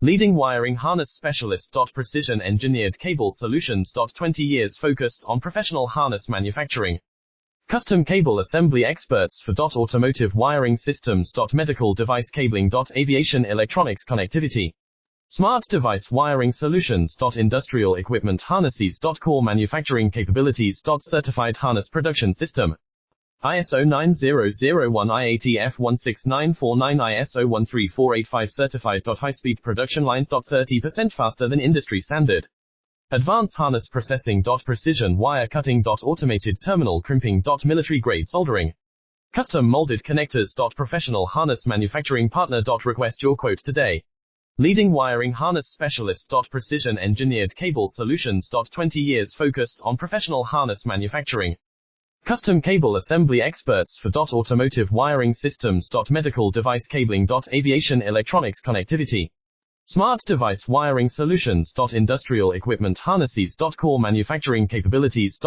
Leading wiring harness specialist. Precision engineered cable solutions. 20 years focused on professional harness manufacturing. Custom cable assembly experts for automotive wiring systems. Medical device cabling. Aviation electronics connectivity. Smart device wiring solutions. Industrial equipment harnesses. Core manufacturing capabilities. Certified harness production system. ISO 9001 IATF 16949 ISO 13485 certified. High-speed production lines. 30% faster than industry standard. Advanced harness processing. Precision wire cutting. Automated terminal crimping. Military grade soldering. Custom molded connectors. Professional harness manufacturing partner. Request your quote today. Leading wiring harness specialist. Precision engineered cable solutions. 20 years focused on professional harness manufacturing. Custom cable assembly experts for automotive wiring systems. Medical device cabling. Aviation electronics connectivity. Smart device wiring solutions. Industrial equipment harnesses. Core manufacturing capabilities.